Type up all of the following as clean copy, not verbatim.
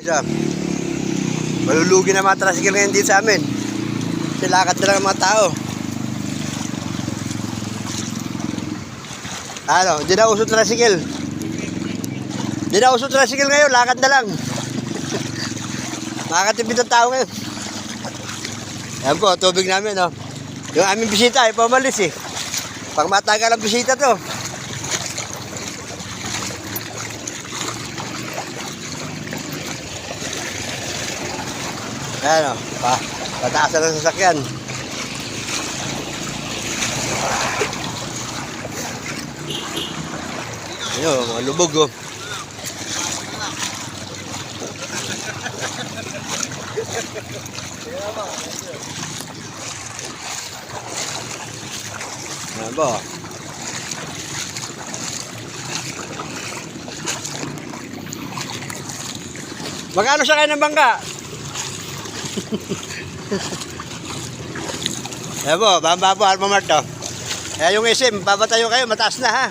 Siya. Malulugi na mga tricycle ngayon dito sa amin. Silakad na lang ang mga tao. Ano, di na uso tricycle. Di na uso tricycle ngayon, lakad na lang. Makakatipid ang tao ngayon. Ayan po, tubig namin, no. Yung aming bisita, ay pumalis eh. Pag matagal ang bisita to. Ayan o, pataasan ng sasakyan. Ayan o, mga lubog o. Ayan po. Magkano sa kayo ng bangka? Ayan po, bamba po, Alma Mart to. Kaya yung SM, babatayo kayo, mataas na ha.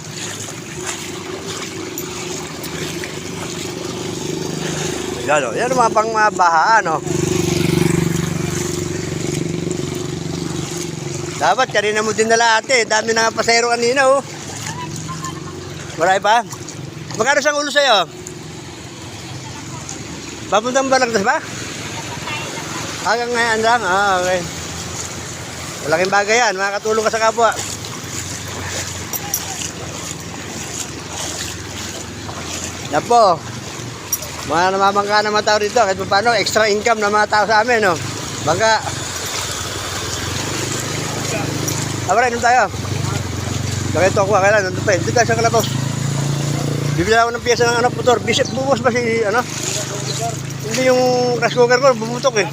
Yan o, yan ang mga pang bahaan o. Dapat, kanina mo din nala ate, dami na nga pasayro kanina o. Maray pa? Magkano siyang ulo sa'yo? Papuntang Balagtas ba? Hanggang ngayon lang? Ah, okay. Malaking bagay yan. Makakatulong ka sa kapwa. Yan po. Mga namamangka na mga tao dito. Kahit paano, extra income na mga tao sa amin. No? Bangka. Abra, inom tayo. Bakit ako kailan? Nandun pa. Dito tayo sa Kalabaw. Bibili ako ng piyesa ng motor. Bishop, bubos ba si, ano? Hindi yung rice cooker ko, bumutok eh.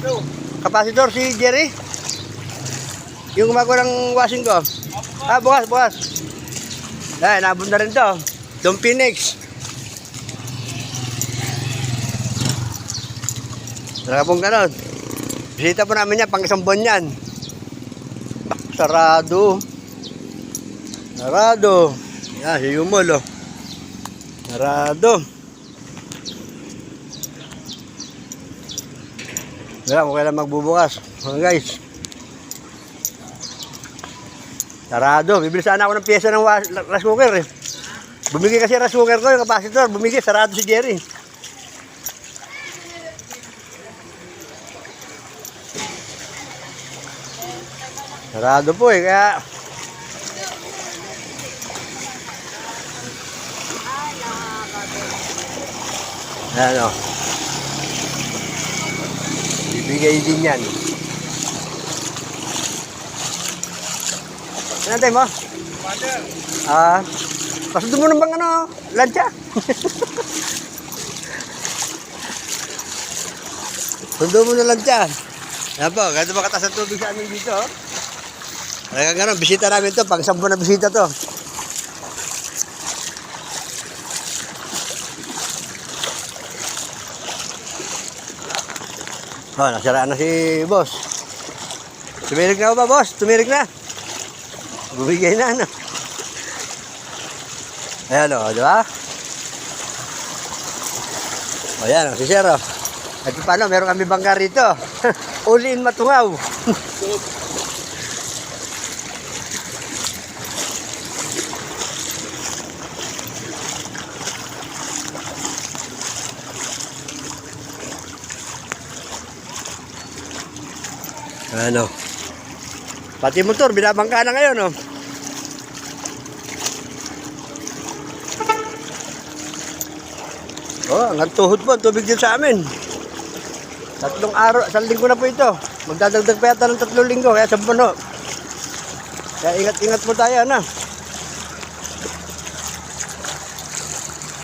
Kapasitor si Jerry. Yung gumagawa ng washing ko. Ah, bukas. Ay, nabot na rin to. Dom Phoenix. Talaga pong ganon. Bisita po namin yan, pang isang buwan yan. Sarado. Yan, si Yumol oh. Sarado. Wala kung kailan magbubukas. Mga guys. Sarado. Bibili sana ako ng pyesa ng rice cooker eh. Bumigay kasi rice cooker ko, yung kapasitor. Bumigay, sarado si Jerry. Sarado po eh, kaya... Ano? Bibigay din yan. Ano tayo mo? Pasundo mo ng bang ano, lansya? Sundo mo ng lansya. Yan po, ganito ba katas ang tubig sa amin dito? Kaya gano'n, bisita namin to, pang 10 na bisita to. Oh, nasiraan na si boss. Tumirik na ba, boss? Tumirik na. Bumigay na, ano? Ayan o, di ba? O, yan o, si Sir o. At paano, meron kami bangka rito. Uliin matungaw. Ano? Pati motor, binabangka na ngayon, no? Oh, hanggang tuhod po, tubig din sa amin. 3 araw, 1 linggo na po ito. Magdadagdag pa yata ng 3 linggo, kaya 10 no. Kaya ingat-ingat po tayo, ano?